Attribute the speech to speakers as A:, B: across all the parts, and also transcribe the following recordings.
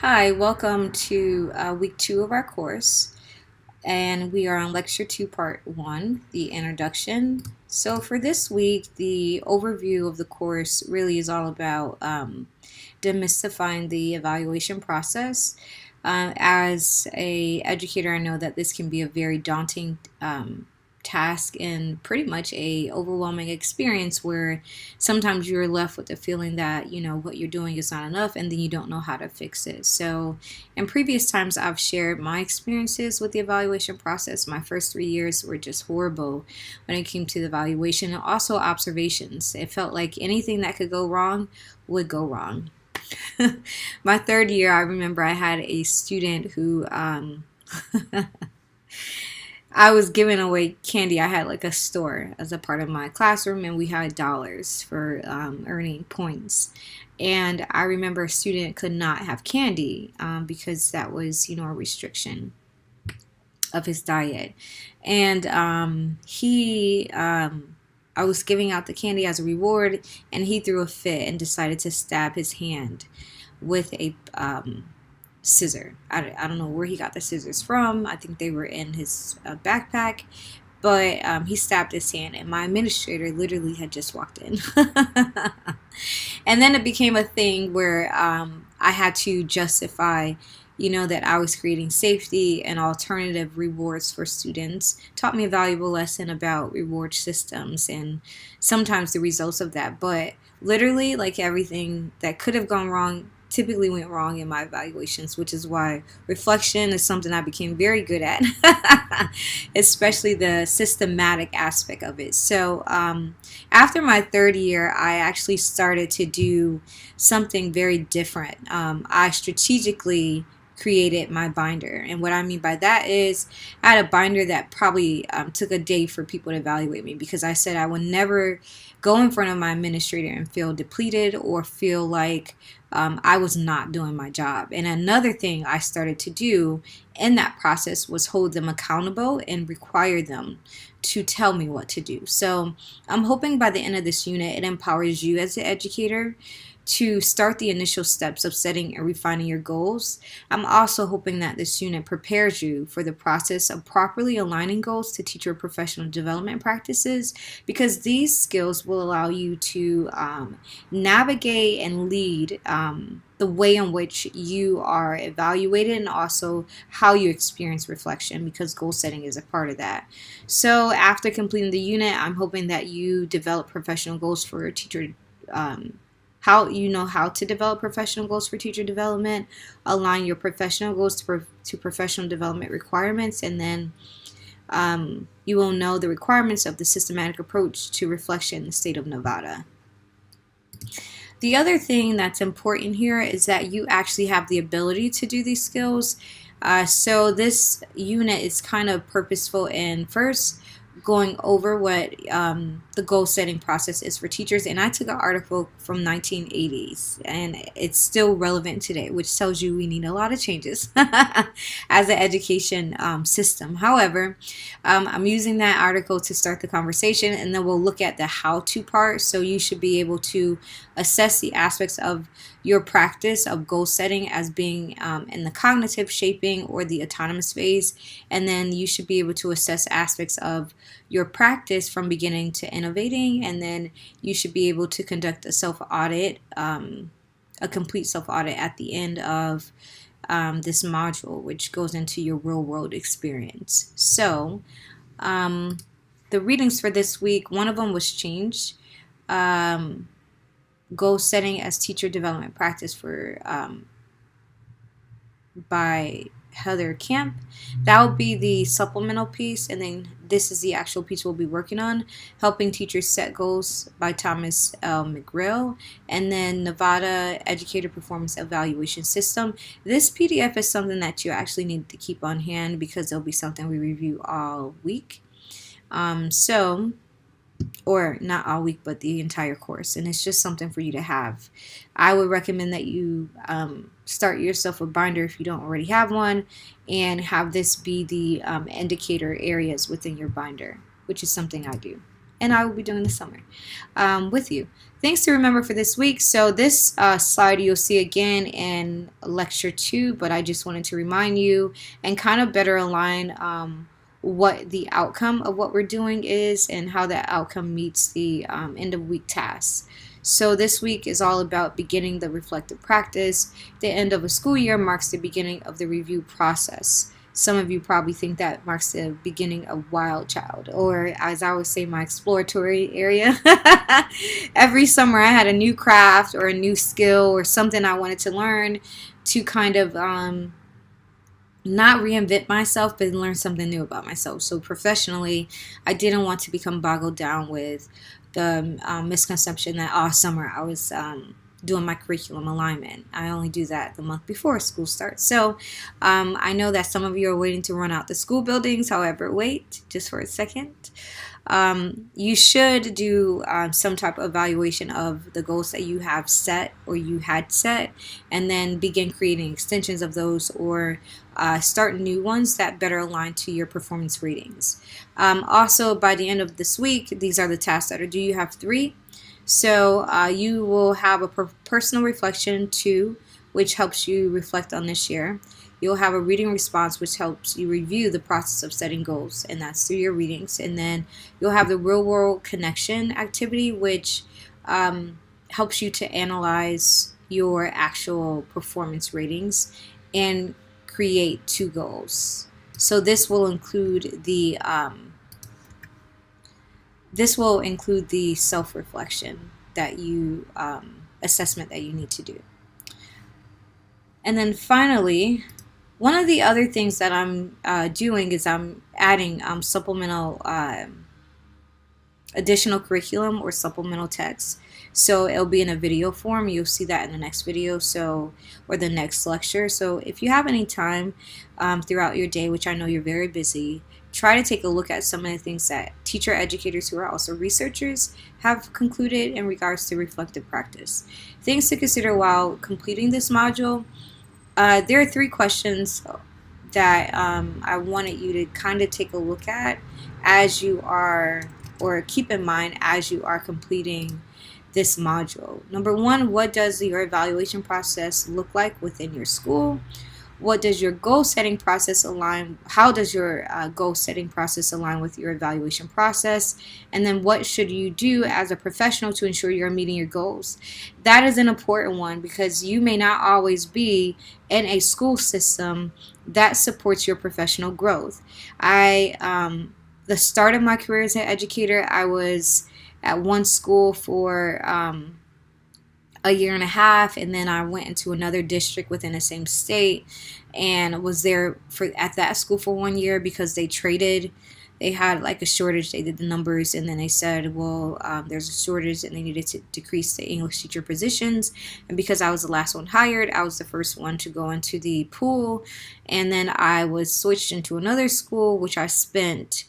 A: Hi, welcome to week 2 of our course, and we are on lecture 2, part 1, the introduction. So, for this week, the overview of the course really is all about demystifying the evaluation process. As a educator, I know that this can be a very daunting task and pretty much a overwhelming experience where sometimes you're left with the feeling that what you're doing is not enough and then you don't know how to fix it. So in previous times I've shared my experiences with the evaluation process. My first 3 years were just horrible when it came to the evaluation, and also observations. It felt like anything that could go wrong would go wrong. My third year, I remember I had a student who I was giving away candy. I had like a store as a part of my classroom, and we had dollars for earning points. And I remember a student could not have candy because that was, a restriction of his diet. And I was giving out the candy as a reward, and he threw a fit and decided to stab his hand with a scissor. I don't know where he got the scissors from. I think they were in his backpack, but he stabbed his hand, and my administrator literally had just walked in. And then it became a thing where I had to justify that I was creating safety and alternative rewards for students. Taught me a valuable lesson about reward systems and sometimes the results of that. But literally, like, everything that could have gone wrong typically went wrong in my evaluations, which is why reflection is something I became very good at, especially the systematic aspect of it. So after my third year, I actually started to do something very different. I strategically created my binder. And what I mean by that is I had a binder that probably took a day for people to evaluate me, because I said I would never go in front of my administrator and feel depleted or feel like I was not doing my job. And another thing I started to do in that process was hold them accountable and require them to tell me what to do. So I'm hoping by the end of this unit it empowers you as an educator to start the initial steps of setting and refining your goals. I'm also hoping that this unit prepares you for the process of properly aligning goals to teacher professional development practices, because these skills will allow you to navigate and lead the way in which you are evaluated, and also how you experience reflection, because goal setting is a part of that. So after completing the unit, I'm hoping that you develop professional goals for your teacher how to develop professional goals for teacher development, align your professional goals to professional development requirements, and then you will know the requirements of the systematic approach to reflection in the state of Nevada. The other thing that's important here is that you actually have the ability to do these skills. So this unit is kind of purposeful in first going over what the goal setting process is for teachers. And I took an article from 1980s, and it's still relevant today, which tells you we need a lot of changes as an education system. However, I'm using that article to start the conversation, and then we'll look at the how-to part. So you should be able to assess the aspects of your practice of goal setting as being in the cognitive shaping or the autonomous phase, and then you should be able to assess aspects of your practice from beginning to innovating, and then you should be able to conduct a self-audit, a complete self-audit at the end of this module, which goes into your real-world experience. So the readings for this week, one of them was changed. Goal setting as teacher development practice for by Heather Camp. That will be the supplemental piece, and then this is the actual piece we'll be working on, Helping Teachers Set Goals by Thomas L. McGrail, and then Nevada Educator Performance Evaluation System. This PDF is something that you actually need to keep on hand, because it'll be something we review all week. Or not all week, but the entire course, and it's just something for you to have. I would recommend that you start yourself a binder if you don't already have one, and have this be the indicator areas within your binder, which is something I do. and I will be doing the summer with you. Things to remember for this week. So this slide you'll see again in lecture 2, but I just wanted to remind you and kind of better align what the outcome of what we're doing is and how that outcome meets the end of week tasks. So this week is all about beginning the reflective practice. The end of a school year marks the beginning of the review process. Some of you probably think that marks the beginning of Wild Child, or as I would say, my exploratory area. Every summer I had a new craft or a new skill or something I wanted to learn to kind of not reinvent myself, but learn something new about myself. So professionally, I didn't want to become boggled down with the misconception that all summer I was doing my curriculum alignment. I only do that the month before school starts. So I know that some of you are waiting to run out the school buildings. However, wait just for a second. You should do some type of evaluation of the goals that you have set or you had set, and then begin creating extensions of those, or start new ones that better align to your performance ratings. Also, by the end of this week, these are the tasks that are due. You have 3. So you will have a personal reflection 2, which helps you reflect on this year. You'll have a reading response, which helps you review the process of setting goals, and that's through your readings. And then you'll have the real world connection activity, which helps you to analyze your actual performance ratings and create 2 goals. So this will include the self-reflection that you assessment that you need to do. And then finally, one of the other things that I'm doing is I'm adding supplemental additional curriculum or supplemental text. So it'll be in a video form. You'll see that in the next video, or the next lecture. So if you have any time throughout your day, which I know you're very busy, try to take a look at some of the things that teacher educators who are also researchers have concluded in regards to reflective practice. Things to consider while completing this module. There are 3 questions that I wanted you to kind of take a look at as you are, or keep in mind as you are completing this module. Number 1, what does your evaluation process look like within your school? What does your goal setting process align? How does your goal setting process align with your evaluation process? And then what should you do as a professional to ensure you're meeting your goals? That is an important one, because you may not always be in a school system that supports your professional growth. The start of my career as an educator, I was at one school for a year and a half, and then I went into another district within the same state and was there at that school for 1 year because they had like a shortage. They did the numbers, and then they said, well, there's a shortage and they needed to decrease the English teacher positions. And because I was the last one hired, I was the first one to go into the pool. And then I was switched into another school, which I spent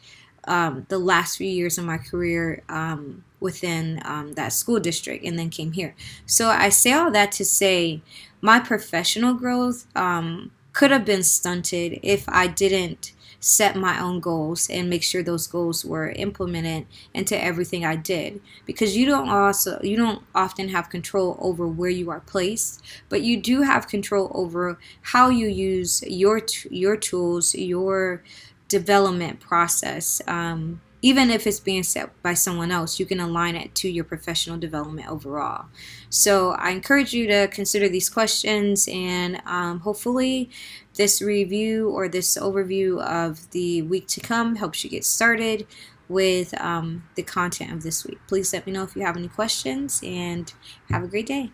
A: the last few years of my career within that school district, and then came here. So I say all that to say my professional growth could have been stunted if I didn't set my own goals and make sure those goals were implemented into everything I did, because you don't often have control over where you are placed, but you do have control over how you use your tools, your development process. Even if it's being set by someone else, you can align it to your professional development overall. So I encourage you to consider these questions, and hopefully this review or this overview of the week to come helps you get started with the content of this week. Please let me know if you have any questions, and have a great day.